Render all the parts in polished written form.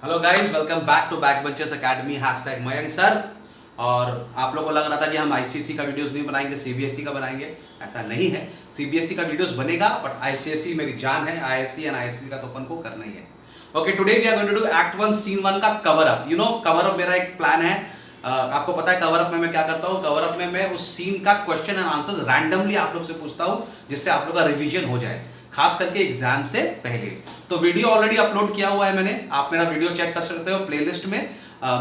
Hello guys, welcome back to Backbenchers Academy #Mayank sir. और आप लोगों को लग रहा था कि हम आईसीएसई का वीडियोस नहीं बनाएंगे, सीबीएसई का बनाएंगे। ऐसा नहीं है, सीबीएसई का वीडियोस बनेगा, बट आईसीएसई मेरी जान है। आईएससी एंड आईएससी का तो अपन को करना ही है। Okay, today we are going to do act 1 scene 1 का cover up. You know, cover up मेरा एक प्लान है। आपको पता है कवर अप में मैं क्या करता हूँ। कवर अप में मैं उस सीन का क्वेश्चन एंड आंसर्स रैंडमली आप लोग से पूछता हूँ, जिससे आप लोग का रिवीजन हो जाए, खास करके एग्जाम से पहले। तो वीडियो ऑलरेडी अपलोड किया हुआ है मैंने, आप मेरा वीडियो चेक कर सकते हो प्लेलिस्ट में।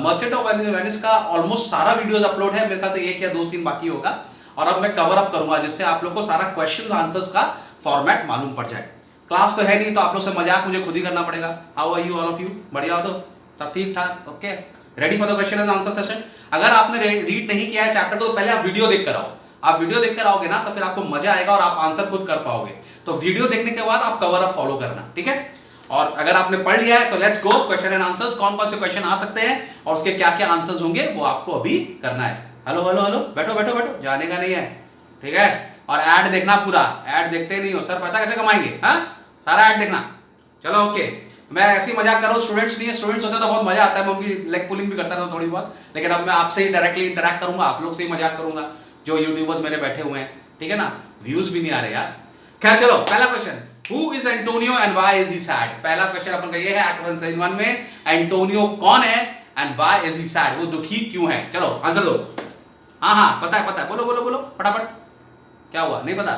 मर्चेंट ऑफ वेनिस का ऑलमोस्ट सारा वीडियोस अपलोड है, मेरे ख्याल से 1 या 2 सीन बाकी होगा। और अब मैं कवर अप करूंगा, जिससे आप लोग को सारा क्वेश्चंस आंसर्स का फॉर्मेट मालूम पड़ जाए। क्लास तो है नहीं, तो आप लोग से मजाक मुझे खुद ही करना पड़ेगा। How are you all of you? बढ़िया हो? तो सब ठीक ठाक? Okay, ready for the question and answer session. अगर आपने रीड नहीं किया है चैप्टर को, तो पहले आप वीडियो देख कर आओ। आप वीडियो देखकर आओगे ना, तो फिर आपको मजा आएगा और आप आंसर खुद कर पाओगे। तो वीडियो देखने के बाद आप कवर अप फॉलो करना, ठीक है? और अगर आपने पढ़ लिया है तो let's go question and answers. कौन कौन से क्वेश्चन आ सकते हैं और उसके क्या क्या आंसर्स होंगे, वो आपको अभी करना है। हेलो हेलो हेलो, बैठो बैठो बैठो, जाने का नहीं है, ठीक है? और ऐड देखना पूरा। ऐड देखते नहीं हो सर, पैसा कैसे कमाएंगे? हाँ, सारा ऐड देखना। चलो ओके, मैं ऐसी मजाक कर रहा हूँ। स्टूडेंट्स नहीं है, स्टूडेंट्स होते तो बहुत मजा आता है, मैं उनकी लेग पुलिंग भी करता था थोड़ी बहुत। लेकिन अब मैं आपसे ही डायरेक्टली इंटरेक्ट करूंगा, आप लोग से ही मजाक करूंगा, जो यूट्यूबर्स मेरे बैठे हुए हैं, ठीक है ना? व्यूज भी नहीं आ रहे यार। खैर चलो, पहला question, who is Antonio and why is he sad? पहला क्वेश्चन अपन का ये है एक्ट 1 सीन 1 में, एंटोनियो कौन है and why is he sad? वो दुखी क्यों है? चलो आंसर दो। हाँ हाँ, पता है, बोलो बोलो बोलो फटाफट। क्या हुआ, नहीं पता?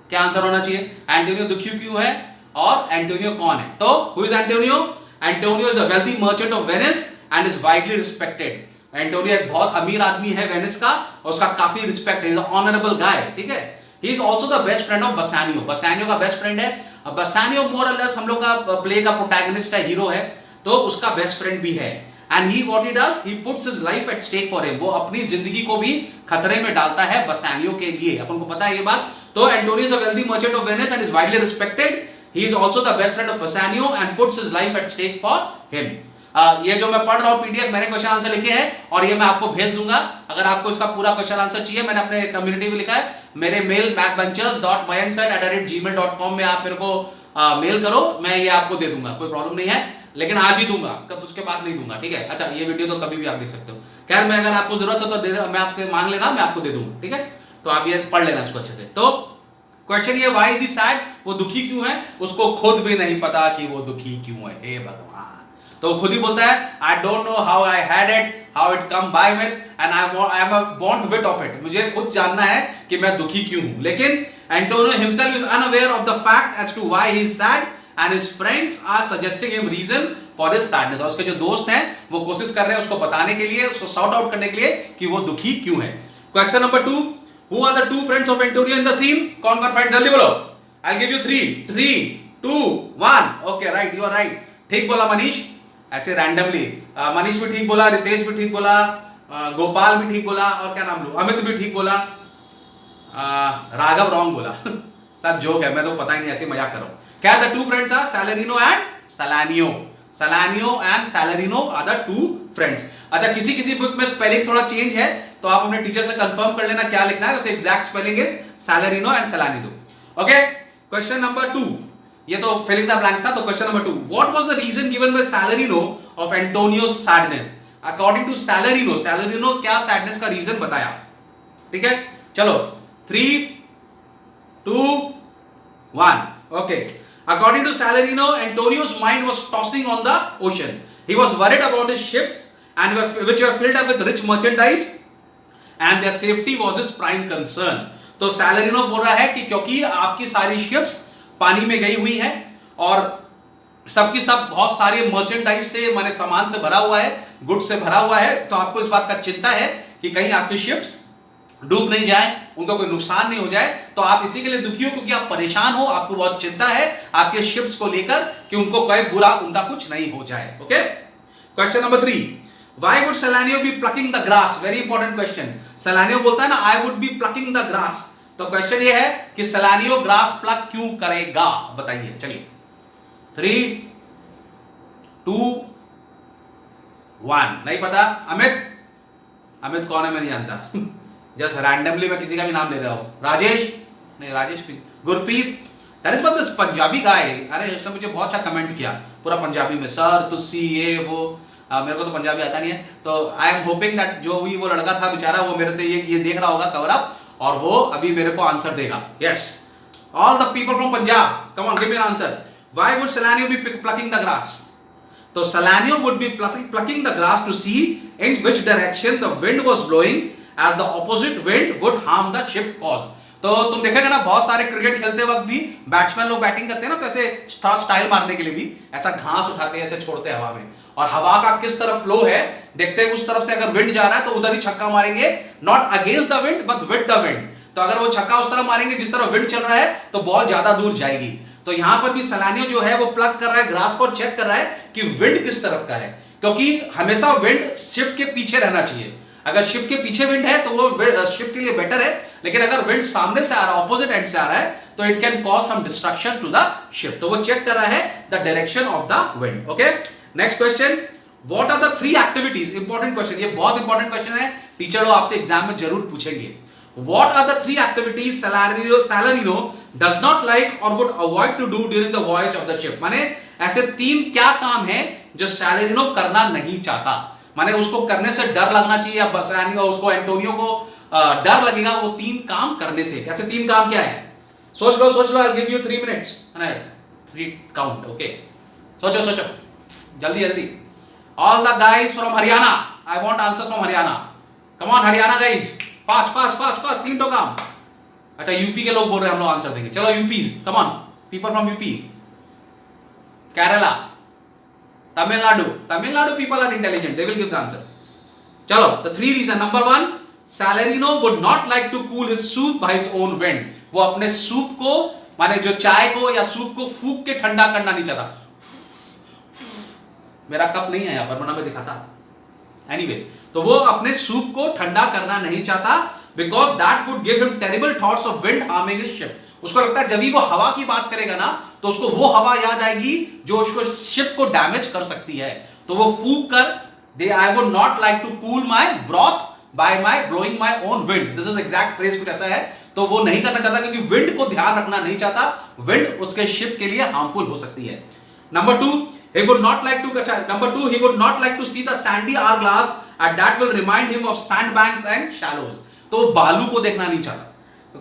क्या आंसर होना चाहिए? एंटोनियो दुखी क्यों है और एंटोनियो कौन है? तो who is Antonio? Antonio is a wealthy merchant of Venice and is widely respected. Antonio एक बहुत अमीर आदमी है वेनिस का, और उसका काफी रिस्पेक्ट है। इज ऑनरेबल गाय, ठीक है? He is also the best friend of Bassanio. Bassanio का बेस्ट फ्रेंड है। बसानियो मोर और लेस हम लोग का प्ले का प्रोटैगनिस्ट है, हीरो है, तो उसका बेस्ट फ्रेंड भी है। And he what he does, he puts his life at stake for him. वो अपनी जिंदगी को भी खतरे में डालता है बसानियो के लिए। अपन को पता है ये बात। तो Antonio is a wealthy merchant of Venice and is widely respected. He is also the best friend of Bassanio and puts his life at stake for him. ये जो मैं पढ़ रहा हूँ पीडीएफ, मैंने क्वेश्चन आंसर लिखे हैं और ये मैं आपको भेज दूंगा। अगर आपको इसका पूरा क्वेश्चन आंसर चाहिए, मैंने अपने कम्युनिटी में लिखा है। मेरे मेल backbenchers.mayanksir@gmail.com में आप मेरे को मेल करो, मैं ये आपको दे दूंगा, कोई प्रॉब्लम नहीं है। लेकिन आज ही दूंगा, कब उसके बाद नहीं दूंगा, ठीक है? अच्छा, ये वीडियो तो कभी भी आप देख सकते हो। खैर, मैं अगर आपको जरूरत हो तो मैं आपसे मांग लेना, मैं आपको दे दूंगा, ठीक है? तो आप ये पढ़ लेना इसको अच्छे से। तो क्वेश्चन ये, व्हाई इज ही सैड? वो दुखी क्यों है? उसको खुद भी नहीं पता कि वो दुखी क्यों है। हे भगवान! तो वो खुद ही बोलता है, I don't know how I had it, how it come by with, and I am want wit of it. मुझे खुद जानना है कि मैं दुखी क्यों हूं। लेकिन Antonio himself is unaware of the fact as to why he is sad and his friends are suggesting him reason for his sadness. और उसके जो दोस्त हैं वो कोशिश कर रहे हैं उसको बताने के लिए, उसको सॉर्ट आउट करने के लिए कि वो दुखी क्यों है। Question number 2, Who are the two friends of Antonio in the scene? कौन कौन फ्रेंड्स? जल्दी बोलो। I'll give you 3, 2, 1. Okay, right, you are right. ठीक बोला मनीष, ऐसे रैंडमली। मनीष भी ठीक बोला, रितेश भी ठीक बोला, गोपाल भी ठीक बोला, और क्या नाम लो, अमित भी ठीक बोला, राघव रॉन्ग बोला। सब जोक है, मैं तो पता ही नहीं, ऐसे मजाक कर रहा हूं। क्या the two friends are Salarino and Solanio. Solanio and Salarino are the two friends. अच्छा, किसी किसी बुक में स्पेलिंग थोड़ा चेंज है, तो आप अपने टीचर से कंफर्म कर लेना क्या लिखना है। वैसे exact spelling is Salarino and Salanino. Okay, question number 2, ये तो फिलिंग द ब्लैंक्स था। तो question number 2, what was the reason given by Salarino of Antonio's sadness? According to Salarino, Salarino क्या सैडनेस का रीजन बताया? ठीक है, चलो 3, 2, 1. Okay, according to Salarino, Antonio's mind was tossing on the ocean. He was worried about his ships and which were filled up with rich merchandise, and their safety was his prime concern. तो Salarino बोल रहा है कि क्योंकि आपकी सारी ships पानी में गई हुई हैं और सबकी सब बहुत सारे मर्चेंडाइज से, माने सामान से भरा हुआ है, गुड से भरा हुआ है, तो आपको इस बात का चिंता है कि कहीं आपकी शिप्स डूब नहीं जाए, उनका कोई नुकसान नहीं हो जाए। तो आप इसी के लिए दुखी हो क्योंकि आप परेशान हो, आपको बहुत चिंता है आपके शिप्स को लेकर कि उनको कोई बुरा, उनका कुछ नहीं हो जाए। Okay, question number 3, why would Salanio be plucking the grass? Very important question. Salanio बोलता है ना, I would be plucking the grass. तो क्वेश्चन ये है कि सलानियो ग्रास प्लक क्यों करेगा, बताइए। चलिए 3, 2, 1. नहीं पता? अमित? अमित कौन है? मैं नहीं जानता। जस्ट रैंडमली मैं किसी का भी नाम ले रहा हूं। राजेश? नहीं, राजेश भी। Gurpreet? That is what this Punjabi guy, अरे उसने मुझे बहुत अच्छा कमेंट किया पूरा पंजाबी में, सर तुसी ये वो, मेरे को तो पंजाबी आता नहीं है, तो आई एम होपिंग दैट जो भी वो लड़का था बेचारा वो मेरे से ये देख रहा होगा कवर अप, और वो अभी मेरे को आंसर देगा. Yes, all the people from Punjab, come on give me an answer. Why would Salanio be plucking the grass? तो Salanio would be plucking the grass to see in which direction the wind was blowing, as the opposite wind would harm the ship cause. तो तुम देखेगा ना बहुत सारे cricket खेलते वक्त भी बैट्समैन लोग बैटिंग करते हैं ना, तो ऐसे थोड़ा स्टाइल मारने के लिए भी ऐसा घास उठाते हैं, ऐसे छोड़ते हैं हवा में, और हवा का किस तरफ फ्लो है देखते हैं, उस तरफ से अगर विंड जा रहा है तो उधर ही छक्का मारेंगे, not against the wind but with the wind. तो अगर वो छक्का उस तरफ मारेंगे जिस तरफ विंड चल रहा है तो बॉल ज्यादा दूर जाएगी. तो यहां पर भी सेलानियो जो है वो प्लग कर रहा है ग्रास को, चेक कर रहा है कि विंड किस तरफ का है, क्योंकि हमेशा विंड शिप के पीछे रहना चाहिए. अगर शिप के पीछे विंड है तो वो शिप के लिए बेटर है, लेकिन अगर विंड सामने से आ रहा है, ऑपोजिट एंड से आ रहा है, तो it can cause some destruction to the ship. तो वो चेक कर रहा है the direction of the wind. Okay, next question, what are the 3 activities? Important question, ये बहुत इंपॉर्टेंट क्वेश्चन है, टीचर लोग आपसे एग्जाम में जरूर पूछेंगे. What are the 3 activities Salarino does not like or would avoid to do during the voyage of the ship? माने ऐसे 3 क्या काम है जो सैलरिनो करना नहीं चाहता, माने उसको करने से डर लगना चाहिए, या बसानियो उसको एंटोनियो को डर लगेगा वो 3 काम करने से. ऐसे 3 काम क्या है? सोच लो, I'll give you 3 minutes. 3 count. Okay, सोचो जल्दी. All the guys from Haryana, I want answers from Haryana. Come on Haryana guys, fast 3 तो काम. अच्छा, यूपी के लोग बोल रहे हैं हम लोग आंसर देंगे, चलो UP, come on people from UP, Kerala, Tamil Nadu people are intelligent, they will give the answer. चलो, the 3 reason. Number 1, Salarino would not like to cool his soup by his own wind. वो अपने सूप को, माने जो चाय को या सूप को फूंक के ठंडा करना नहीं चाहता. मेरा कप नहीं है यहां पर, वरना मैं दिखाता. एनीवेज, तो वो अपने सूप को ठंडा करना नहीं चाहता, because that would give him terrible thoughts of wind harming his ship. उसको लगता है जब भी वो हवा की बात करेगा ना तो उसको वो हवा याद आएगी जो उसको शिप को डैमेज कर सकती है. तो वो फूंक कर, I would not like to cool my broth by my blowing my own wind. This is exact phrase, कुछ ऐसा है. तो वो नहीं करना चाहता क्योंकि विंड को ध्यान रखना नहीं चाहता, विंड उसके शिप के लिए हार्मफुल हो सकती है. Number 2, he would not like to number 2, he would not like to see the sandy hourglass, and that will remind him of sandbanks and shallows. तो बालू को देखना नहीं चाहता.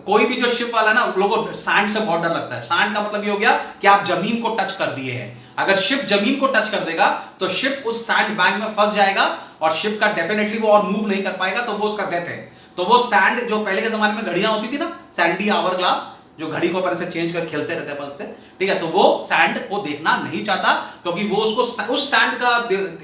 कोई भी जो शिप वाला ना, लोगों को सैंड से बहुत डर लगता है. सैंड का मतलब ये हो गया कि आप जमीन को टच कर दिए हैं. अगर शिप जमीन को टच कर देगा तो शिप उस सैंड बैंक में फंस जाएगा और शिप का डेफिनेटली वो और मूव नहीं कर पाएगा, तो वो उसका डेथ है. तो वो सैंड, जो पहले के जमाने में घड़ियां होती थी ना, सैंडी आवर ग्लास, जो घड़ी को से चेंज कर खेलते रहते हैं बस से, ठीक है, तो वो सैंड को देखना नहीं चाहता, क्योंकि वो उसको उस सैंड का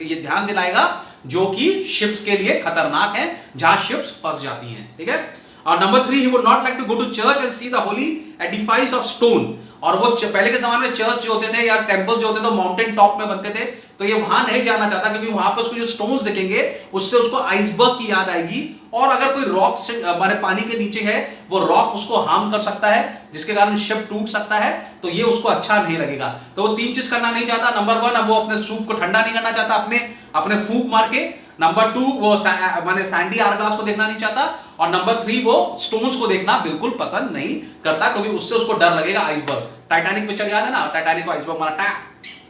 ये ध्यान दिलाएगा जो कि शिप्स के लिए खतरनाक है, जहां शिप्स फंस जाती हैं. ठीक है. और number 3, he would not like to go to church and see the holy edifice of stone. और वो पहले के जमाने में चर्च जो होते थे या टेंपल्स जो होते थे माउंटेन टॉप में बनते थे, तो ये वहां नहीं जाना चाहता, क्योंकि वहां पर उसको जो स्टोन्स दिखेंगे उससे उसको आइसबर्ग की याद आएगी, और अगर कोई रॉक हमारे पानी के नीचे है वो रॉक उसको हार्म कर सकता है, जिसके कारण शिप टूट सकता है, तो ये उसको अच्छा नहीं लगेगा. तो वो 3 चीज करना नहीं चाहता. नंबर 1, अब वो अपने सूप को ठंडा नहीं करना चाहता अपने फूंक मार के. नंबर 2, वो माने सैंडी आरग्लास को देखना नहीं चाहता. और नंबर 3, वो स्टोन्स को देखना बिल्कुल पसंद नहीं करता, क्योंकि उससे उसको डर लगेगा आइसबर्ग. टाइटैनिक पिक्चर याद है ना, टाइटैनिक को आइसबर्ग मारा,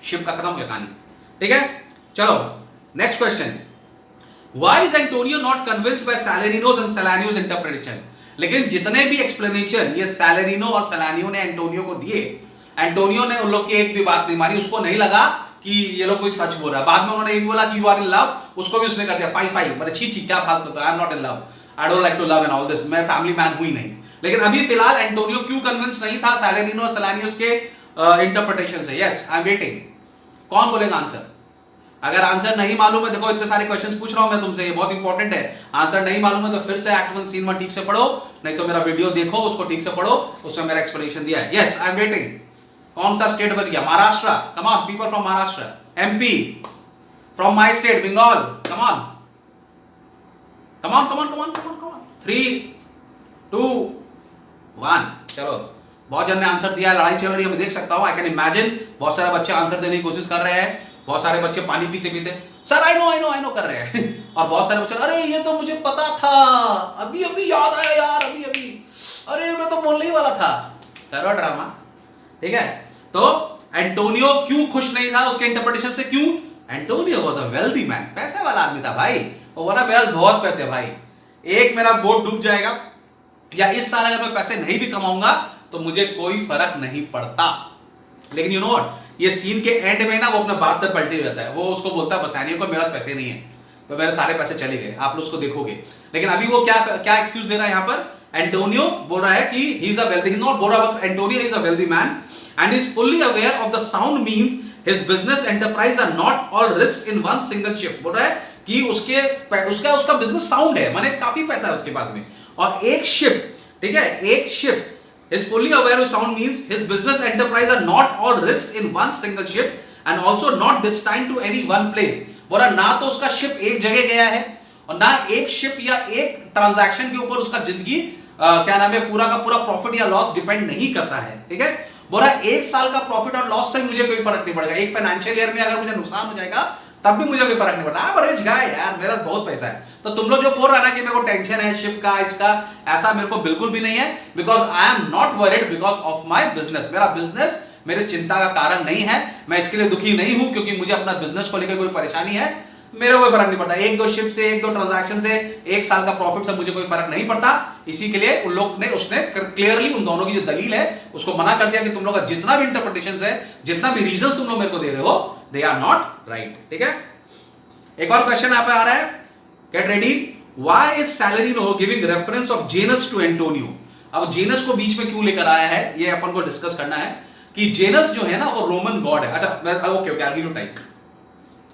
शिप का खत्म हो गया कहानी. ठीक है. चलो, next question. Why is Antonio not convinced by Salarino's and Salanio's interpretation? लेकिन जितने भी एक्सप्लेनेशन ये सैलरिनो और सैलानियो ने एंटोनियो को दिए, एंटोनियो ने उन लोग की एक भी बात नहीं मानी. उसको नहीं लगा कि ये लोग कोई सच बोल रहा है. बाद में उन्होंने एक बोला कि यू आर इन लव, उसको भी उसने कर दिया 5-5. बड़े छी क्या फालतू होता है, I am not in love, I don't like to love and all this, मैं फैमिली मैन हुई नहीं. लेकिन अभी फिलहाल एंटोनियो क्यों कन्विंस नहीं था सैलरिनो और सैलानियोस के इंटरप्रिटेशन से? Yes, I am waiting. कौन बोलेगा आंसर? अगर आंसर नहीं मालूम है, देखो इतने सारे क्वेश्चंस पूछ रहा हूं मैं तुमसे, ये बहुत इंपॉर्टेंट है. आंसर नहीं मालूम है तो फिर से एक्ट 1 सीन 1 ठीक से पढ़ो, नहीं तो मेरा वीडियो देखो, उसको ठीक से पढ़ो, उसमें मेरा एक्सप्लेनेशन दिया है. Yes, I am waiting. कौन सा स्टेट बच गया? Maharashtra. Come on people from Maharashtra. MP, from my state Bengal. Come on 3, 2, 1. चलो, बहुत जन ने आंसर दिया, लड़ाई चल रही है, मैं देख सकता हूं. आई कैन इमेजिन बहुत सारे बच्चे आंसर देने की कोशिश कर रहे हैं. बहुत सारे बच्चे पानी पीते पीते सर आई नो कर रहे हैं. और बहुत सारे बच्चे अरे ये तो मुझे पता था, अभी याद आया यार, अभी अरे मैं तो बोलने ही वाला था. करो ड्रामा. ठीक है। तो एंटोनियो क्यों खुश नहीं था उसके इंटरप्रिटेशन से? क्यों? Antonio was a wealthy man, पैसे वाला आदमी था भाई, वो बोला मेरे पास बहुत पैसे भाई, एक मेरा बोट डूब जाएगा या इस साल अगर मैं पैसे नहीं भी कमाऊंगा तो मुझे कोई फर्क नहीं पड़ता। लेकिन यू नो व्हाट, ये सीन के एंड में ना वो अपने बात से पलटी हो जाता है, वो उसको बोलता है बसानियो को मेरे पास पैसे नहीं है, तो मेरे सारे पैसे चले गए, आप लोग उसको देखोगे। लेकिन अभी वो क्या क्या एक्सक्यूज दे रहा है यहाँ पर? एंटोनियो बोल रहा है कि he is a wealthy, he not बोल रहा but Antonio is a wealthy man and is fully aware of the sound means his business enterprise are not all risk in one single ship. बोल रहा है कि उसका business sound है, माने काफी पैसा है उसके पास में, और एक शिप, ठीक है, एक ship is fully aware of sound means his business enterprise are not all risked in one single ship and also not destined to any one place। बोला ना तो उसका शिप एक जगह गया है और ना एक शिप या एक ट्रांजैक्शन के ऊपर उसका जिंदगी क्या नाम है पूरा का पूरा प्रॉफिट या लॉस डिपेंड नहीं करता है, ठीक है। बोला एक साल का प्रॉफिट और लॉस से मुझे कोई फर्क नहीं पड़ेगा, एक फाइनेंशियल ईयर में अगर मुझे नुकसान हो जाएगा तब भी मुझे कोई फर्क नहीं पड़ता, आई एम रिच गाय यार, मेरा बहुत पैसा है। तो तुम लोग जो बोल रहा है ना कि मेरे को टेंशन है शिप का इसका, ऐसा मेरे को बिल्कुल भी नहीं है, because I am not worried because of my business. मेरा बिजनेस मेरे चिंता का कारण नहीं है, मैं इसके लिए दुखी नहीं हूं क्योंकि मुझे अपना बिजनेस को लेकर कोई परेशानी है, मेरा कोई फर्क नहीं पड़ता, एक दो शिप से, एक दो ट्रांजैक्शन से, एक साल का प्रॉफिट से मुझे कोई फर्क नहीं पड़ता। इसी के लिए उन लोग ने उसने क्लियरली उन दोनों की जो दलील है उसको मना कर दिया कि तुम लोग का जितना भी इंटरप्रिटेशन है, जितना भी रीजंस तुम लोग मेरे को दे रहे हो, दे आर नॉट राइट, ठीक है। एक और क्वेश्चन यहाँ पे आ रहा है, get ready, why is Salarino giving reference of Janus to Antonio. अब जेनस को बीच में क्यों लेकर आया है ये अपन को डिस्कस करना है कि जेनस जो है ना वो रोमन गॉड है। अच्छा okay okay, I give you time,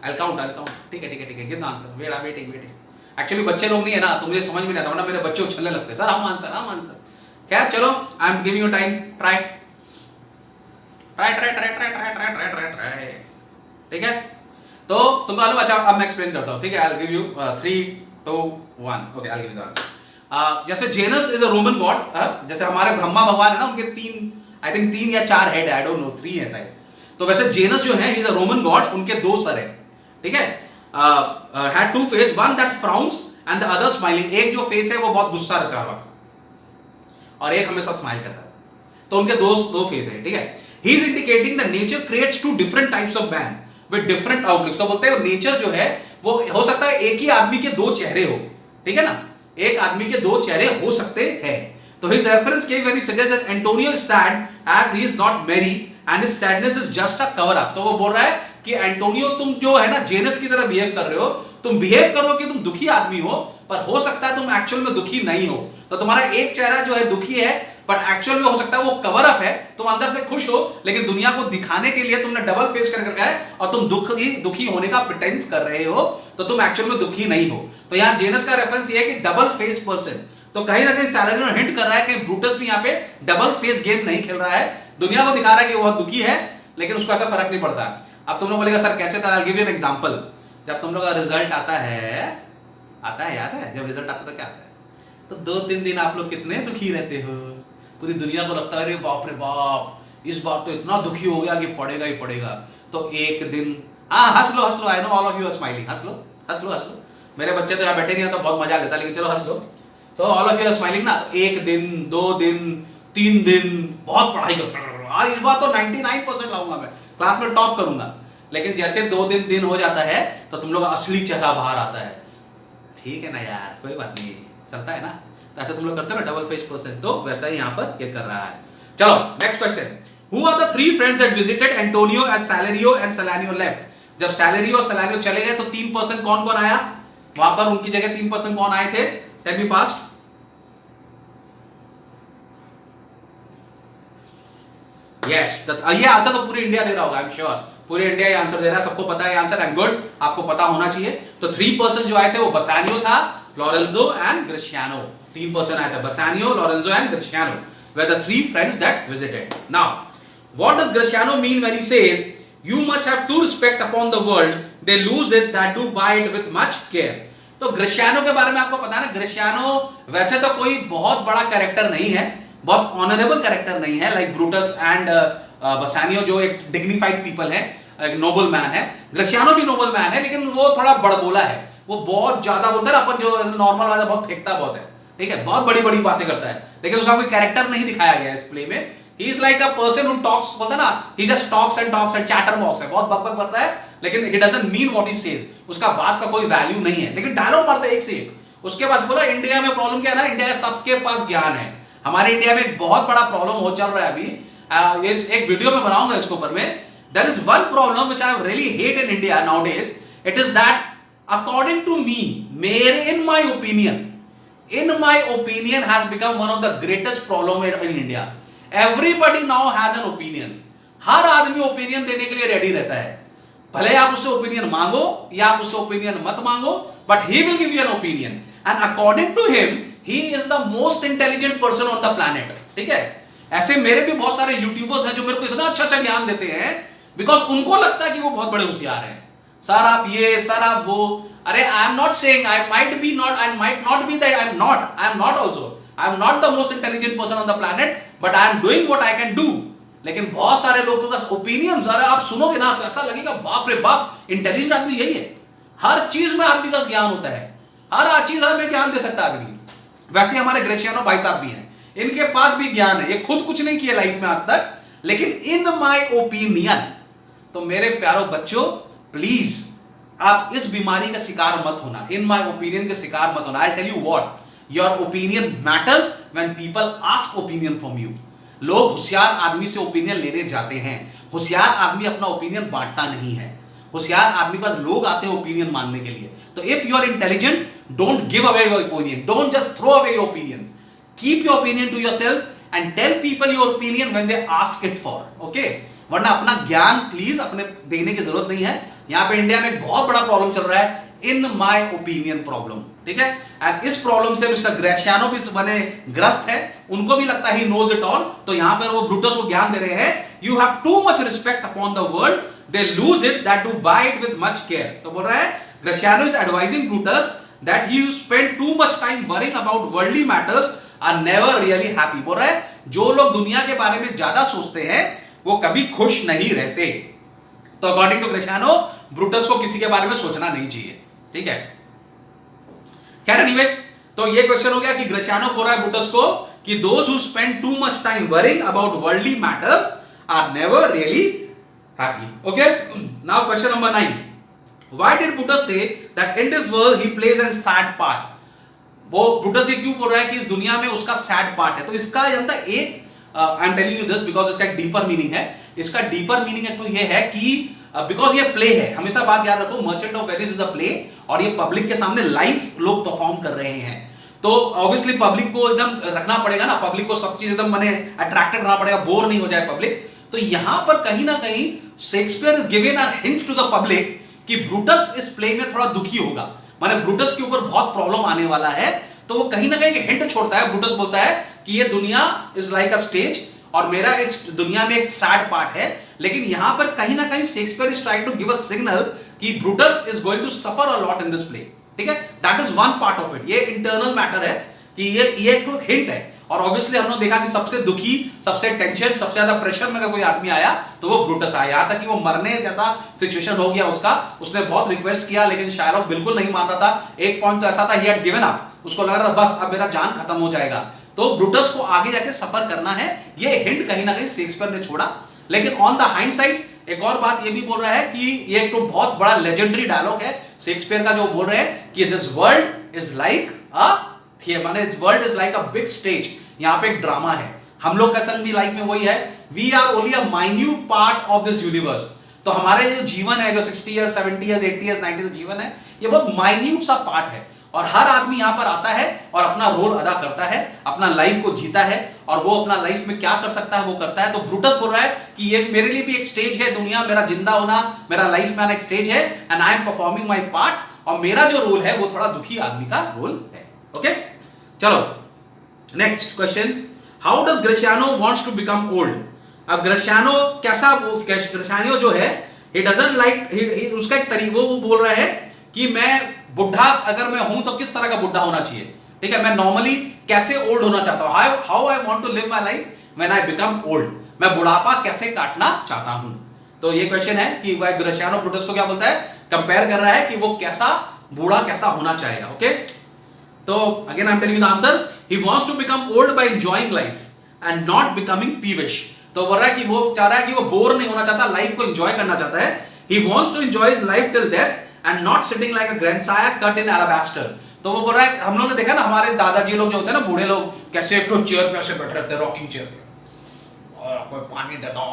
I count, ठीक है, give the answer, waiting. Actually बच्चे लोग नहीं है ना तो मुझे समझ में नहीं आता, वरना मेरे बच्चे उछलने लगते हैं, सर हम आंसर। खैर चलो, आई am giving you time, try, ठीक है। तो तुम मालूम, अच्छा अब मैं एक्सप्लेन करता हूं, ठीक है, I will give you 3 2 1, okay, I will give the answer. जैसे Janus is a Roman god, जैसे हमारे ब्रह्मा भगवान है ना, उनके 3 या 4 हेड है, आई डोंट नो, 3 है शायद। तो वैसे जेनस जो है, he is a Roman god, उनके 2 सर है, ठीक है, had 2 face, one that frowns and the other smiling. एक जो फेस है वो बहुत गुस्सा रहता है और एक हमेशा स्माइल करता है, तो उनके दो फेस है, ठीक है। He is indicating the nature creates 2 different types of man with different outlooks. तो बोलते हैं नेचर जो है वो हो सकता है एक ही आदमी के 2 चेहरे हो, ठीक है ना, एक आदमी के 2 चेहरे हो सकते हैं। तो his reference came when he suggest that Antonio is sad as he is not marry and his sadness is just a cover up. तो वो बोल रहा है कि एंटोनियो तुम जो है ना जेनस की तरह बिहेव कर रहे हो, तुम बिहेव करो कि तुम दुखी आदमी हो, पर हो सकता है तुम एक्चुअल में दुखी नहीं हो। तो तुम्हारा एक चेहरा जो है दुखी है, बट एक्चुअल में हो सकता है वो कवर अप है, तुम अंदर से खुश हो लेकिन दुनिया को दिखाने के लिए तुमने डबल फेस कर रखा है और तुम दुखी होने का प्रिटेंड कर रहे हो, तो तुम एक्चुअल में दुखी नहीं हो। तो यहाँ जेनस का रेफरेंस ये है कि डबल फेस पर्सन। तो कहीं ना कहीं सैलरीनो हिंट कर रहा है कि ब्रूटस भी यहाँ पे डबल फेस गेम नहीं खेल रहा है, दुनिया को दिखा रहा है कि वो दुखी है लेकिन उसको ऐसा फर्क नहीं पड़ता। अब तुम लोग बोलेगा सर कैसे, आई will give you an example. जब तुम लोग का रिजल्ट आता है याद है, जब रिजल्ट आता है तो क्या आता है, तो 2-3 दिन आप लोग कितने दुखी रहते हो, पूरी दुनिया को लगता है अरे बाप रे बाप इस बार तो इतना दुखी हो गया कि पड़ेगा ही पड़ेगा। तो एक दिन हंस लो, I know all of you are smiling, हंस लो। मेरे बच्चे तो यहाँ बैठे नहीं है तो बहुत मजा लेता, लेकिन चलो हंस लो। तो all of you are smiling ना, तो 1 दिन 2 दिन 3 दिन बहुत पढ़ाई करता, आज इस बार तो 99% लाऊंगा मैं, क्लास में टॉप करूंगा। लेकिन जैसे 2 दिन हो जाता है तो तुम लोग असली चेहरा बाहर आता है, ठीक है ना यार, कोई बात नहीं, चलता है ना। तो ऐसा तुम लोग करते हो ना डबल फेस पर्सन, तो वैसा ही यहाँ पर ये कर रहा है। चलो next question, who are the 3 friends that visited Antonio as Salario and Salanio left. जब सैलरियो और सैलानियो चले गए तो 3 पर्सन कौन कौन आया वहां पर, उनकी जगह 3 पर्सन कौन आए थे, टेल मी फास्ट। यस, ये आंसर तो पूरी इंडिया दे रहा होगा, आई एम श्योर पूरे इंडिया ये आंसर दे रहा है, सबको पता है आंसर, एंड गुड, आपको पता होना चाहिए। तो 3 पर्सन जो आए थे वो बसानियो था, लोरेंजो एंड ग्रेशियानो। 3 पर्सन आए थे, बसानियो, Lorenzo and ग्रेशियानो were the 3 friends that visited. Now, what does Graciano mean when he says you must have to respect upon the world, they lose it that do buy it with much care? तो ग्रेशियानो के बारे में आपको पता है ना, ग्रेशियानो वैसे तो कोई बहुत बड़ा कैरेक्टर नहीं है, बहुत ऑनरेबल कैरेक्टर नहीं है, लाइक ब्रूटस एंड बसानियो जो एक डिग्निफाइड पीपल है, एक नोबल मैन है। ग्रेशियानो भी नोबल मैन है लेकिन वो थोड़ा बड़बोला है, वो बहुत ज्यादा बोलता है ना, अपन जो नॉर्मल वाला बहुत फेंकता बहुत है, ठीक है, बहुत बड़ी बड़ी बातें करता है, लेकिन उसका कोई कैरेक्टर नहीं दिखाया गया इस प्ले में he is like a person who talks, बोलता है ना, he just talks and chatter box है, बहुत बक बक करता है, लेकिन he doesn't mean what he says, उसका बात का कोई वैल्यू नहीं है, लेकिन डायलॉग मारता है एक से एक। उसके पास बोला इंडिया में प्रॉब्लम क्या है ना, इंडिया में सबके पास ज्ञान है। हमारे इंडिया में एक बहुत बड़ा प्रॉब्लम हो चल रहा है अभी, एक वीडियो में बनाऊंगा इसके ऊपर में। There is one problem which I really hate in India nowadays, it is that according to me, मेरे in my opinion has become one of the greatest problem in India. Everybody now has an opinion, हर आदमी opinion देने के लिए ready रहता है, भले आप उससे ओपिनियन मांगो या आप उससे ओपिनियन मत मांगो, but he will give you an opinion and according to him he is the most intelligent person on the planet. ठीक है, ऐसे मेरे भी बहुत सारे यूट्यूबर्स हैं जो मेरे को इतना अच्छा ज्ञान देते हैं, बिकॉज उनको लगता है कि वो बहुत बड़े होशियार हैं। सर आप ये, सर आप वो, अरे आई am not saying, I might not be that, I am not also, I am not the most intelligent person on the planet, but I am doing what I can do. लेकिन बहुत सारे लोगों का opinion, अरे आप सुनोगे ना तो ऐसा लगेगा बाप रे बाप, इंटेलिजेंट आदमी यही है, हर चीज में आदमी का ज्ञान होता है, हर चीज में ज्ञान दे सकता है आदमी। वैसे हमारे ग्रेशियानो भाई साहब भी हैं, इनके पास भी ज्ञान है, ये खुद कुछ नहीं किया लाइफ में आज तक, लेकिन इन माय ओपिनियन। तो मेरे प्यारो बच्चों, प्लीज आप इस बीमारी का शिकार मत होना, इन माय ओपिनियन के शिकार मत होना। I tell you what, your opinion matters when people ask opinion from you. लोग होशियार आदमी से ओपिनियन लेने जाते हैं, होशियार आदमी अपना ओपिनियन बांटता नहीं है, होशियार आदमी के पास लोग आते हैं ओपिनियन मांगने के लिए। तो if you are intelligent, don't give away your opinion, don't just throw away your opinions, keep your opinion to yourself and tell people your opinion when they ask it for, okay. वरना अपना ज्ञान please अपने देने की जरूरत नहीं है। यहां पे इंडिया में एक बहुत बड़ा प्रॉब्लम चल रहा है, इन माय ओपिनियन प्रॉब्लम, ठीक है। एंड इस प्रॉब्लम से मिस्टर ग्रेशियानो भी बने ग्रस्त है, उनको भी लगता है ही नोज इट ऑल। तो यहां पर वो ब्रूटस को ज्ञान दे रहे हैं, you have too much respect upon the world, they lose it that to buy it with much care. तो बोल रहा है Gratiano is advising Brutus that he spend too much time worrying about worldly matters are never really happy. बोल रहा है जो लोग दुनिया के बारे में ज्यादा सोचते हैं वो कभी खुश नहीं रहते। तो अकॉर्डिंग टू ग्रेशियानो, ब्रूटस को किसी के बारे में सोचना नहीं चाहिए, ठीक है। खैर एनीवेज, तो ये क्वेश्चन हो गया कि ग्रेशियानो बोल रहा है ब्रूटस को कि those who spend too much time worrying about worldly matters are never really happy. Okay, now question number 9, why did Brutus say that in this world he plays an sad part. वो Brutus ये क्यों बोल रहा है कि इस दुनिया में उसका सैड पार्ट है। तो इसका अंदर एक आई am telling you this because इसका एक डीपर मीनिंग है। इसका डीपर मीनिंग तो ये है कि बिकॉज ये प्ले है, हमेशा बात याद रखो, merchant of Venice is a play, और ये पब्लिक के सामने लाइव लोग परफॉर्म कर रहे हैं। तो ऑब्वियसली पब्लिक को एकदम रखना पड़ेगा ना, पब्लिक को सब चीज एकदम माने अट्रैक्टेड रहना पड़ेगा, बोर नहीं हो जाए पब्लिक। तो यहां पर कहीं ना कहीं Shakespeare is given a hint to the public कि ब्रूटस इस प्ले में थोड़ा दुखी होगा, माने ब्रूटस के ऊपर बहुत प्रॉब्लम आने वाला है। तो वो कहीं ना कहीं हिंट छोड़ता है, ब्रूटस बोलता है कि ये दुनिया इज लाइक अ स्टेज और मेरा इस दुनिया में एक सैड पार्ट है। लेकिन यहां पर कहीं ना कहीं Shakespeare is trying to give a signal कि Brutus is going to suffer a lot in this play, ठीक है। That is one part of it, ये इंटरनल मैटर है कि ये एक हिंट है। और ऑब्वियसली हमने देखा कि सबसे दुखी, सबसे टेंशन, सबसे ज्यादा प्रेशर में अगर कोई आदमी आया तो वो ब्रूटस आया। यहां तक कि वो मरने जैसा सिचुएशन हो गया उसका, उसने बहुत रिक्वेस्ट किया लेकिन शायरोक बिल्कुल नहीं मान रहा था। एक पॉइंट तो ऐसा था, ही हैड गिवन अप, उसको लग रहा था बस अब मेरा जान खत्म हो जाएगा। तो ब्रूटस को आगे जाके सफर करना है, ये हिंट कहीं ना कहीं शेक्सपियर ने छोड़ा। लेकिन ऑन द हाइंडसाइड एक और बात ये भी बोल रहा है कि ये एक तो बहुत बड़ा लेजेंडरी डायलॉग है शेक्सपियर का, जो बोल रहे हैं कि this world is like a theatre, माने this world is like a big stage, यहां पे एक ड्रामा है। हम लोग का संग भी लाइफ में वही है, we are only a minute part of this universe. तो हमारे जो जीवन है, जो 60 इयर्स, 70 इयर्स, 80 इयर्स, 90 इयर्स जीवन है, ये बहुत माइन्यूट सा पार्ट है। और हर आदमी यहां पर आता है और अपना रोल अदा करता है, अपना लाइफ को जीता है, और वो अपना लाइफ में क्या कर सकता है वो करता है। तो ब्रूटस बोल रहा है कि ये मेरे लिए भी एक स्टेज है, दुनिया, मेरा जिंदा होना, मेरा लाइफ में आना एक स्टेज है, and I am performing my part, और मेरा जो रोल है वो थोड़ा दुखी आदमी का रोल है। ओके, चलो next question, how does Gratiano wants to become old. अब ग्रेशियानो कैसा, ग्रेशियानो जो है ही डजंट लाइक, उसका एक तरीका वो बोल रहा है कि मैं बुढ़ा अगर मैं हूं तो किस तरह का बुढ़ा होना चाहिए, ठीक है। मैं नॉर्मली कैसे ओल्ड होना चाहता हूं, how I want to live my life when I become old, मैं बुढ़ापा कैसे काटना चाहता हूं। तो ये क्वेश्चन है कि ग्रेशियानो ब्रूटस को क्या बोलता है, कंपेयर कर रहा है कि वो कैसा बूढ़ा कैसा होना चाहेगा। ओके, तो again I am telling you the answer, he wants to become old by enjoying life. And not becoming peevish. तो बोल रहा है कि वो चाह रहा है कि वो बोर नहीं होना चाहता, लाइफ को एंजॉय करना चाहता है। He wants to enjoy his life till death and not sitting like a grandsire cut in alabaster. तो वो बोल रहा है, हम लोग ने देखा ना हमारे दादाजी लोग जो होते हैं ना, बूढ़े लोग, कैसे एक तो चेयर पे ऐसे बैठे रहते हैं, रॉकिंग चेयर पे, कोई पानी दे दो।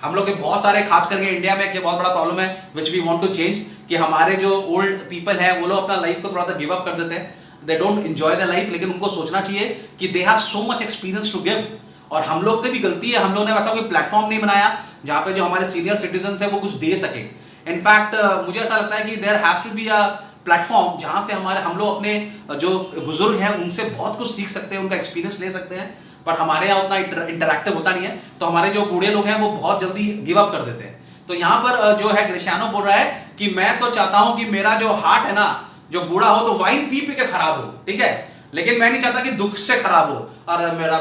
हम लोग के बहुत सारे, खास करके इंडिया में, एक बहुत बड़ा प्रॉब्लम है which we want to change, कि हमारे जो ओल्ड पीपल है वो लोग अपना लाइफ को थोड़ा सा गिव अप कर देते हैं, they don't enjoy the life. लेकिन उनको सोचना चाहिए कि they have so much experience to give. और हम लोग की भी गलती है, हम लोग ने वैसा कोई प्लेटफॉर्म नहीं बनाया जहां पे जो हमारे सीनियर सिटीजन है वो कुछ दे सके। इनफैक्ट मुझे ऐसा लगता है कि there has to be a platform जहां से हम लोग अपने जो बुजुर्ग हैं उनसे बहुत कुछ सीख सकते हैं, उनका एक्सपीरियंस ले सकते हैं। पर हमारे यहाँ उतना इंटरैक्टिव होता नहीं है, तो हमारे जो बूढ़े लोग हैं वो बहुत जल्दी गिव अप कर देते हैं। तो यहाँ पर जो है ग्रेशियानो बोल रहा है कि मैं तो चाहता हूं कि मेरा जो हार्ट है ना, जो बूढ़ा हो तो वाइन पी पी के खराब हो, ठीक है, लेकिन मैं नहीं चाहता कि दुख से खराब हो। अरे मेरा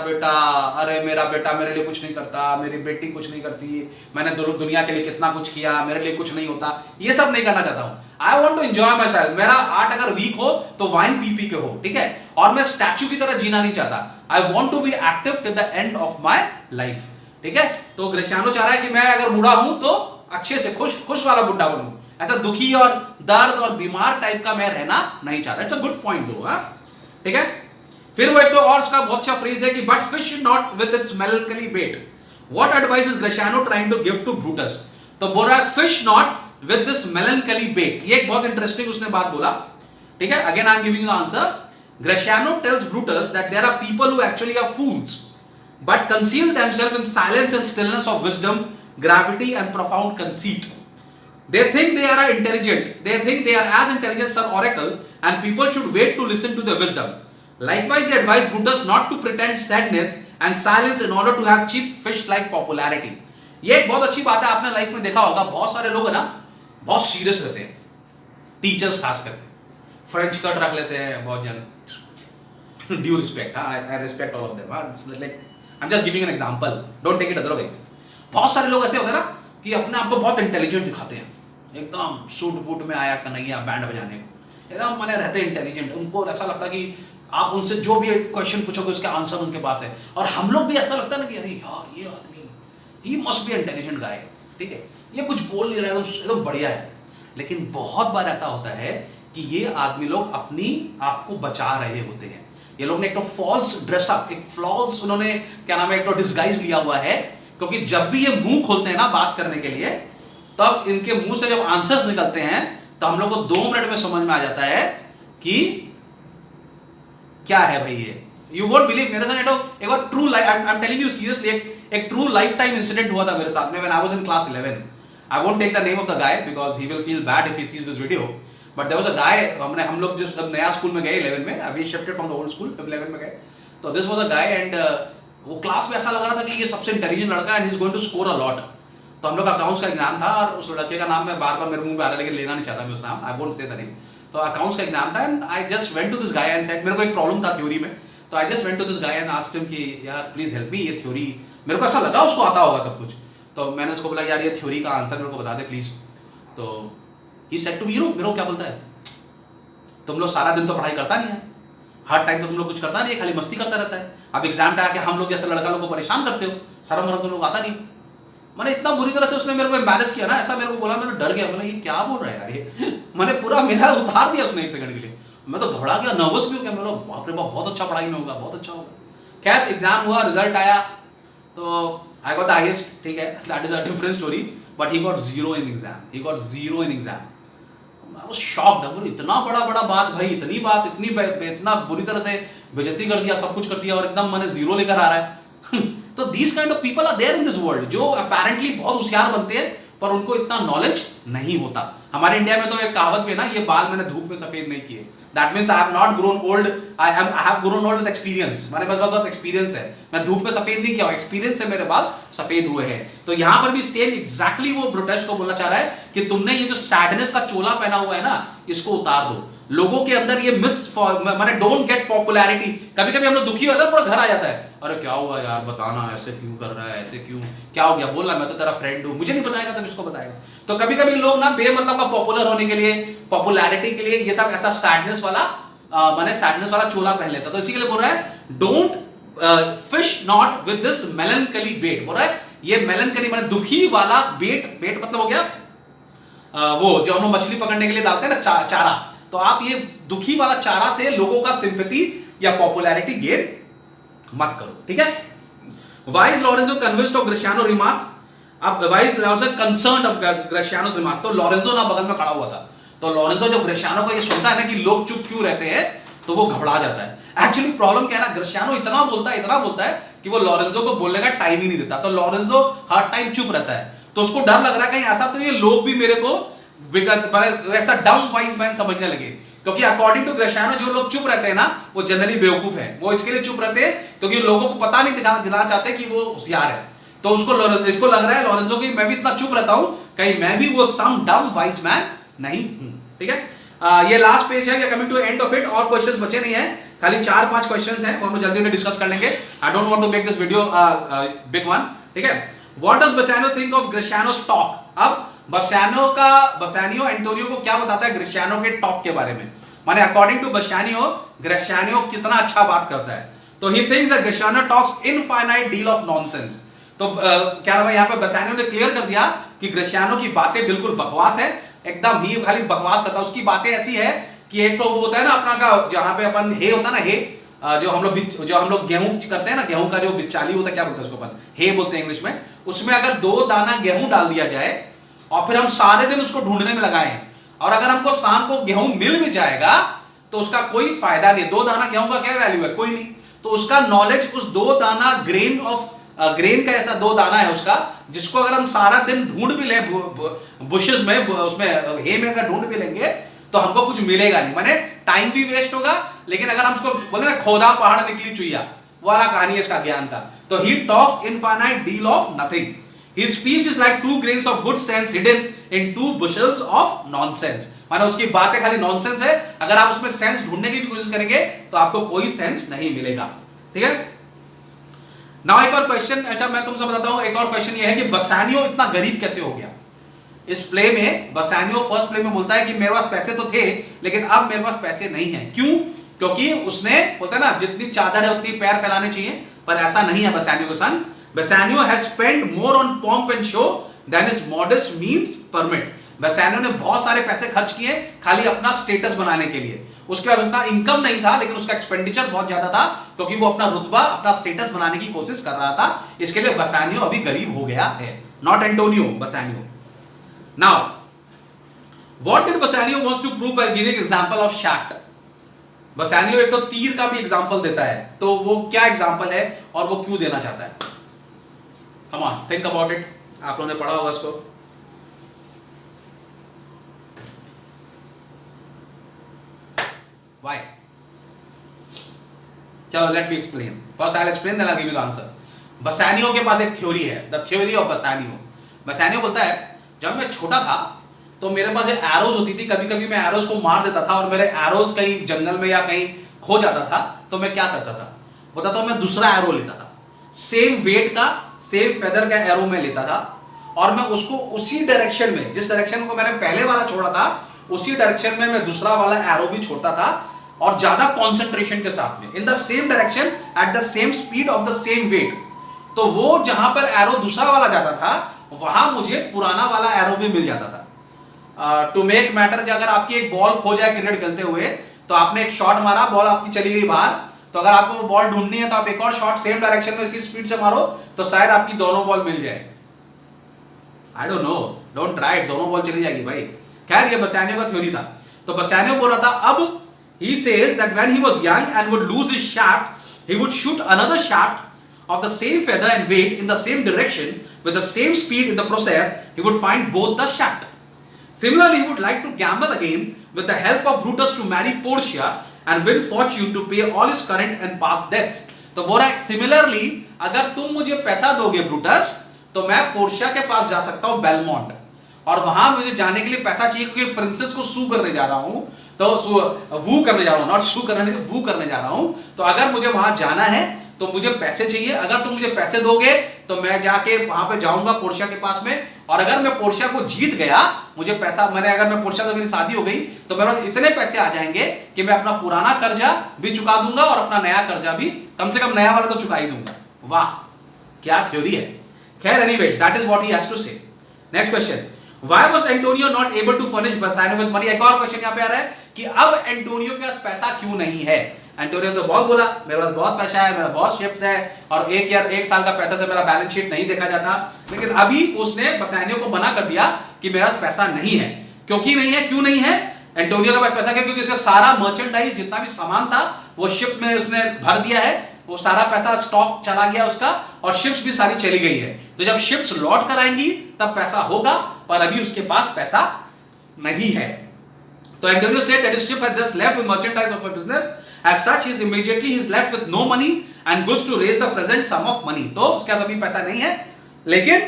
बेटा मेरे लिए कुछ नहीं करता, मेरी बेटी कुछ नहीं करती, मैंने दुनिया के लिए कितना कुछ किया, मेरे लिए कुछ नहीं होता, ये सब नहीं करना चाहता हूं। I want to enjoy myself. मेरा हार्ट अगर वीक हो तो वाइन पी पी के हो, ठीक है, और मैं स्टैचू की तरह जीना नहीं चाहता। I want to be active till the end of my life, ठीक है। तो ग्रेशियानो चाह रहा है कि मैं अगर बूढ़ा हूं तो अच्छे से खुश वाला बुढ़ा बनूं, ऐसा दुखी और दर्द और बीमार टाइप का मैं रहना नहीं चाहता। इट्स अ गुड पॉइंट दो, ठीक है। फिर वो एक तो और उसका बहुत अच्छा फ्रेज है कि but fish not with its melancholy bait. What advice is Gratiano trying to give to Brutus? तो बोल रहा है fish not with this melancholy bait. ये एक बहुत इंटरेस्टिंग उसने बात बोला, ठीक है। Again I am giving the answer. Gratiano tells Brutus that there are people who actually are fools but conceal themselves in silence and stillness of wisdom, gravity and profound conceit. They think they are intelligent. They think they are as intelligent as an oracle, and people should wait to listen to their wisdom. Likewise, he advised Brutus not to pretend sadness and silence in order to have cheap fish-like popularity. ये एक बहुत अच्छी बात है, आपने life में देखा होगा, बहुत सारे लोग है ना बहुत सीरियस रहते हैं, टीचर्स खास करके फ्रेंच कट रख लेते हैं बहुत जन। Due respect, I respect all of them, like I'm just giving an example, don't take it otherwise. बहुत सारे लोग ऐसे होते हैं ना कि अपने आप को बहुत इंटेलिजेंट दिखाते हैं, एकदम सूट बूट में आया कन्हैया बैंड बजाने को, एकदम माने रहते हैं इंटेलिजेंट। उनको ऐसा लगता है कि आप उनसे जो भी क्वेश्चन पूछोगे उसके आंसर उनके पास है। और हम लोग भी ऐसा लगता है ना कि अरे यार ये आदमी, ही मस्ट बी इंटेलिजेंट गाय, ठीक है, ये कुछ बोल नहीं रहा है, एकदम बढ़िया है। लेकिन बहुत बार ऐसा होता है कि ये आदमी लोग अपनी आप को बचा रहे होते हैं। ये लोग ने एक तो फॉल्स ड्रेसअप, एक फॉल्स उन्होंने क्या नाम है, एक तो डिस्गाइज लिया हुआ है, क्योंकि जब भी ये मुंह खोलते हैं ना बात करने के लिए, तब इनके मुंह से जब आंसर्स निकलते हैं तो हम लोग को 2 मिनट में समझ में आ जाता है कि क्या है भाई ये। यू वोंट बिलीव, मेरे साथ एक बार true life, I am telling you seriously, एक ट्रू लाइफ टाइम इंसिडेंट हुआ था मेरे साथ में when I was in class 11। I won't take the name of the guy because he will feel bad if he sees this video, but there was a guy. हम लोग जिस नया school में गए 11 में, अभी shifted from the old school, 11 में गए, तो this was a guy and वो क्लास में ऐसा लग रहा था कि ये सबसे इंटेलिजेंट लड़का है and he is going to score a lot. तो हम लोग अकाउंट्स का एग्जाम था और उस लड़के का नाम मैं बार-बार मेरे मुंह पे आ रहा है लेकिन लेना नहीं चाहता मैं उस नाम, I won't say the name. तो अकाउंट्स का एग्जाम था and I just went to this guy and said, मेरे को एक प्रॉब्लम था थ्योरी में, तो I just went to this guy and asked him कि यार प्लीज हेल्प मी, ये थ्योरी, मेरे को ऐसा लगा उसको आता होगा सब कुछ, तो मैंने उसको बोला यार ये थ्योरी का आंसर मेरे को बता दे प्लीज। तो ही सेड टू मी, मेरे को क्या बोलता है, तुम लोग सारा दिन तो पढ़ाई करता नहीं है, हर टाइम तो तुम लोग कुछ करता नहीं है, खाली मस्ती करता रहता है, अब एग्जाम टाइम आके हम लोग जैसे लड़का लोग को परेशान करते हो, शर्म तुम लोग आता नहीं। मैंने इतना बुरी तरह से उसने मेरे को एम्बैरेस किया ना, ऐसा मेरे को बोला, मैंने डर गया, मैंने ये क्या बोल रहा है यार ये मैंने पूरा मेरा उतार दिया उसने 1 सेकंड के लिए, मैं तो घबरा गया, नर्वस भी हो गया, मैं बोला बाप रे बाप बहुत अच्छा पढ़ाई में होगा, बहुत अच्छा होगा। खैर एग्जाम हुआ, रिजल्ट आया, तो आई गॉट द हाईएस्ट, ठीक है, that is a different story, but he got 0 in exam, he got 0 in exam. I was shocked, बोले इतना बड़ा बात भाई, इतनी बात, इतना बुरी तरह से बेइज्जती कर दिया, सब कुछ कर दिया और एकदम मैंने 0 लेकर आ रहा है तो these kind of people are there in this world, जो apparently बहुत होशियार बनते हैं पर उनको इतना नॉलेज नहीं होता। हमारे इंडिया में तो एक कहावत भी है ना, ये बाल मैंने धूप में सफेद नहीं किए, that means I have not grown old, I have grown old with experience, मेरे पास बहुत एक्सपीरियंस है, मैं धूप में सफेद नहीं किया हूं, एक्सपीरियंस से मेरे बाल सफेद हुए हैं। तो यहां पर भी सेम एग्जैक्टली वो ब्रूटस को बोलना चाह रहा है कि तुमने ये जो सैडनेस का चोला पहना हुआ है ना, इसको उतार दो, लोगों के अंदर ये माने डोंट गेट पॉपुलैरिटी। कभी कभी हम लोग दुखी होता है, पूरा घर आ जाता है, अरे क्या हुआ यार बताना, ऐसे क्यों कर रहा है, ऐसे क्यों, क्या हो गया, बोलना मैं तो तेरा फ्रेंड हूं, मुझे नहीं बताएगा तो किसको बताएगा। तो कभी कभी लोग ना बेमतलब का पॉपुलर होने के लिए, पॉपुलैरिटी के लिए ये सब ऐसा सैडनेस वाला माने सैडनेस वाला चोला पहन लेता। तो इसी के लिए बोल रहा है don't fish not with this melancholy bait. बोल रहा है ये मेलनकली माने दुखी वाला बेट, बेट मतलब हो गया वो जो हम लोग मछली पकड़ने के लिए डालते हैं ना चारा, तो आप ये दुखी वाला चारा से लोगों का सिंपैथी या पॉपुलैरिटी गेन मत करो, ठीक है। Why's Lorenzo convinced of Gratiano remark, अब why's Lorenzo concerned of Gratiano's remark, तो लॉरेंजो ना बगल में खड़ा हुआ था, तो लॉरेंजो जब ग्रेशियानो को ये सुनता है ना कि लोग चुप क्यों रहते हैं, तो वो घबरा जाता है। एक्चुअली प्रॉब्लम क्या है ना, ग्रेशियानो इतना बोलता है कि वो लॉरेंजो को बोलने का टाइम ही नहीं देता, तो लॉरेंजो हर टाइम चुप रहता है, तो उसको डर लग रहा है कहीं ऐसा तो ये लोग भी मेरे को ऐसा डम वाइज मैन समझने लगे, क्योंकि अकॉर्डिंग टू ग्रेशियानो जो लोग चुप रहते हैं ना वो जनरली बेवकूफ है, वो इसके लिए चुप रहते हैं क्योंकि लोगों को पता नहीं दिलाना चाहते कि वो होशियार है, तो इसको लग रहा है लॉरेंजो की मैं भी इतना चुप रहता हूं कहीं मैं भी वो सम डम वाइज मैन नहीं हूं, ठीक है। ये लास्ट पेज है, coming to end of it, और क्वेश्चंस बचे नहीं है, खाली 4-5 क्वेश्चंस हैं और हम जल्दी उन्हें डिस्कस कर लेंगे। I don't want to make this video big one, ठीक है। What does Bassanio think of Gratiano's talk, अब बेसानियो एंटोनियो को क्या बताता है ग्रेशियानो के टॉक के बारे में, माने अकॉर्डिंग टू बेसानियो ग्रेशियानो कितना अच्छा बात करता है, तो he thinks that Gratiano talks infinite deal of nonsense, तो क्या नाम है यहाँ पे बेसानियो ने क्लियर कर दिया कि ग्रेशियानो की बातें बिल्कुल बकवास है, एकदम ही खाली बकवास करता है, उसकी बातें ऐसी है कि एक तो वो होता है ना अपना का जहां पे अपन हे होता है ना, हे जो हम लोग गेहूं करते हैं ना, गेहूं का जो बिचाली होता है क्या बोलते हैं उसको अपन हे बोलते हैं इंग्लिश में, उसमें अगर 2 दाना गेहूं डाल दिया जाए और फिर हम सारे दिन उसको ढूंढने में लगाए और अगर हमको शाम को गेहूं मिल भी जाएगा तो उसका कोई फायदा नहीं, 2 दाना गेहूं का क्या वैल्यू है, कोई नहीं, तो उसका नॉलेज उस 2 दाना ग्रेन का ऐसा 2 दाना है उसका, जिसको अगर हम सारा दिन ढूंढ भी ले बुशेस में, उसमें हे में अगर ढूंढ भी लेंगे तो हमको कुछ मिलेगा नहीं, माने टाइम भी वेस्ट होगा, लेकिन अगर हम उसको बोले ना खोदा पहाड़ निकली चुईया वाला कहानी है इसका ज्ञान का, तो he talks infinite deal of nothing, his speech is like 2 grains of good sense hidden in 2 bushels of nonsense, माने उसकी बातें खाली नॉनसेंस है, अगर आप उसमें सेंस ढूंढने की भी कोशिश करेंगे तो आपको कोई सेंस नहीं मिलेगा, ठीक है। नाउ एक और क्वेश्चन, अच्छा मैं तुमसे बताता हूं, एक और क्वेश्चन ये है कि बेसानियो इतना गरीब कैसे हो गया। इस प्ले में बेसानियो फर्स्ट प्ले में बोलता है कि मेरे पास पैसे तो थे लेकिन अब मेरे पास पैसे नहीं है, क्यों, क्योंकि उसने बोलता है ना जितनी चादर है उतनी पैर फैलाने चाहिए, पर ऐसा नहीं है बेसानियो के संग, Bassanio has spent more on pomp and show than his modest means permit, Bassanio ने बहुत सारे पैसे खर्च किए खाली अपना स्टेटस बनाने के लिए, उसके पास उतना इनकम नहीं था लेकिन उसका एक्सपेंडिचर बहुत ज्यादा था क्योंकि वो अपना रुतबा अपना स्टेटस बनाने की कोशिश कर रहा था, इसके लिए बेसानियो अभी गरीब हो गया है, not Antonio, Bassanio. Now what did Bassanio wants to prove by giving example of shaft, Bassanio एक तो तीर का भी एग्जांपल देता है, तो वो क्या एग्जांपल है और वो क्यों देना चाहता है, come on think about it, आप लोगों ने पढ़ा होगा इसको। Why? चलो let me explain, first I will explain then I will give you the answer. Bassanio के पास एक थ्योरी है, the theory of Bassanio. Bassanio बोलता है जब मैं छोटा था तो मेरे पास एक एरोज होती थी, कभी कभी मैं एरोज को मार देता था और मेरे एरोज कहीं जंगल में या कहीं खो जाता था, तो मैं क्या करता था, बोलता था मैं दूसरा एरो लेता था, सेम वेट का सेम फेदर का एरो में लेता था और मैं उसको उसी डायरेक्शन में, जिस डायरेक्शन को मैंने पहले वाला छोड़ा था उसी डायरेक्शन में मैं दूसरा वाला एरो भी छोड़ता था और ज्यादा कंसंट्रेशन के साथ में, in the same direction at the same speed of the same weight, तो वो जहां पर एरो दूसरा वाला जाता था वहां मुझे पुराना वाला एरो भी मिल जाता था। टू मेक मैटर, अगर आपकी एक बॉल खो जाए क्रिकेट खेलते हुए, तो आपने एक शॉट मारा, बॉल आपकी चली गई बाहर, तो अगर आपको वो बॉल ढूंढनी है तो आप एक और शॉट सेम डायरेक्शन में इसी स्पीड से मारो तो शायद आपकी दोनों बॉल मिल जाए, आई don't no, don't try it, दोनों बॉल चली जाएगी भाई। खैर ये बेसानियो का थ्योरी था, तो बेसानियो बोल रहा था अब he says that when he was young and would lose his shaft, he would shoot another shaft of the same feather and weight in the same direction with the same speed. In the process he would find both the shaft. Similarly, he would like to gamble again with the help of Brutus to marry Portia and win fortune to pay all his current and past debts. तो बोल रहा है similarly अगर तुम मुझे पैसा दोगे Brutus तो मैं पोर्शिया के पास जा सकता हूं बेलमोंट, और वहां मुझे जाने के लिए पैसा चाहिए क्योंकि प्रिंसेस को सू करने जा रहा हूं, तो वू करने जा रहा हूं, नॉट शू करने, वू करने जा रहा हूं। तो अगर मुझे वहां जाना है तो मुझे पैसे चाहिए। अगर तुम मुझे पैसे दोगे तो मैं जाके वहां पे जाऊंगा पोर्शिया के पास में, और अगर मैं पोर्शिया को जीत गया, मुझे पैसा, अगर मैं पोर्शिया से मेरी शादी हो गई तो मेरे पास इतने पैसे आ जाएंगे कि मैं अपना पुराना कर्जा भी चुका दूंगा और अपना नया कर्जा भी, कम से कम नया वाला तो चुका ही दूंगा। वाह, क्या थ्योरी है। खैर, anyways, that is what he has to say. Next question, why was Antonio not able to furnish Bassanio with money. एक और क्वेश्चन यहां पे आ रहा है कि अब एंटोनियो के पास पैसा क्यों नहीं है। एंटोनियो तो बहुत बोला मेरे पास बहुत पैसा है, मेरा बहुत शिप्स है, और एक साल का पैसा से मेरा बैलेंस शीट नहीं देखा जाता, लेकिन अभी उसने बेसानियो को मना कर दिया कि मेरे पास पैसा नहीं है। क्योंकि नहीं है, क्यों नहीं है एंटोनियो के पास पैसा? क्योंकि उसका सारा मर्चेंडाइज जितना भी सामान था वो शिप में उसने भर दिया है, वो सारा पैसा स्टॉक चला गया उसका, और शिप्स भी सारी चली गई है। तो जब शिप्स लौट कर आएंगी तब पैसा होगा, पर अभी उसके पास पैसा नहीं है। तो Antonio said that his ship has just left with merchandise of a business. As such, he is left with no money and goes to raise the present sum of money. तो उसके पास अभी पैसा नहीं है, लेकिन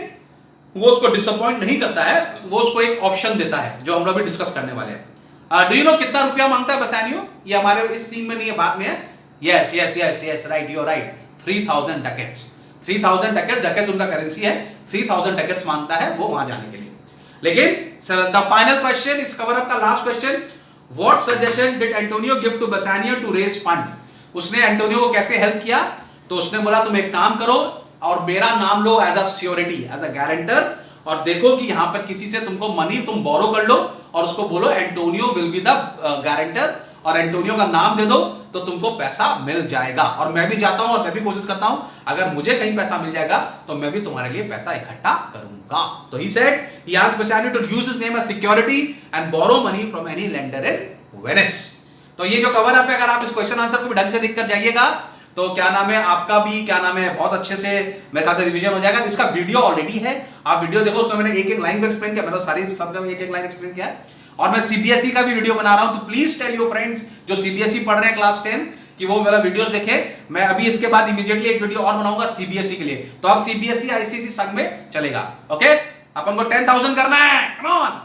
वो उसको डिसअपॉइंट नहीं करता है, वो उसको एक ऑप्शन देता है जो हम लोग भी डिस्कस करने वाले हैं। डू यू नो कितना रुपया मांगता है बेसानियो? ये हमारे इस सीन में नहीं है, बाद में है। Yes, right, you're right. 3000 ducats. 3000 ducats, ducats उनका करेंसी है, 3000 ducats मांगता है वो वहां जाने के लिए। लेकिन the final question is cover up का last question. What suggestion did Antonio give to Bassanio to raise fund? उसने एंटोनियो को कैसे हेल्प किया? तो उसने बोला तुम एक काम करो और मेरा नाम लो as a surety, as a guarantor, और देखो कि यहां पर किसी से तुमको मनी तुम बोरो कर लो और उसको बोलो Antonio will be the guarantor, और एंटोनियो का नाम दे दो तो तुमको पैसा मिल जाएगा। और मैं भी जाता हूं और मैं भी कोशिश करता हूं, अगर मुझे कहीं पैसा मिल जाएगा तो मैं भी तुम्हारे लिए पैसा इकट्ठा करूंगा। तो he said he asked Bassanio to use his name as security and borrow money from any lender in Venice. तो ये जो कवर अप है, अगर आप इस क्वेश्चन आंसर को भी ढंग से देख कर जाइएगा तो क्या नाम है आपका भी, क्या नाम है, बहुत अच्छे से मेरे ख्याल से रिवीजन हो जाएगा। इसका वीडियो ऑलरेडी है, आप वीडियो देखो, उसमें मैंने एक एक लाइन को एक्सप्लेन किया, मैंने सारी सब एक एक लाइन एक्सप्लेन किया है। और मैं सीबीएसई का भी वीडियो बना रहा हूं, तो प्लीज टेल योर फ्रेंड्स जो सीबीएसई पढ़ रहे हैं क्लास 10 कि वो मेरा वीडियोस देखें। मैं अभी इसके बाद इमीडिएटली एक वीडियो और बनाऊंगा सीबीएसई के लिए, तो आप सीबीएसई आईसीएसई संग में चलेगा। ओके, अपन को 10,000 करना है, कम ऑन।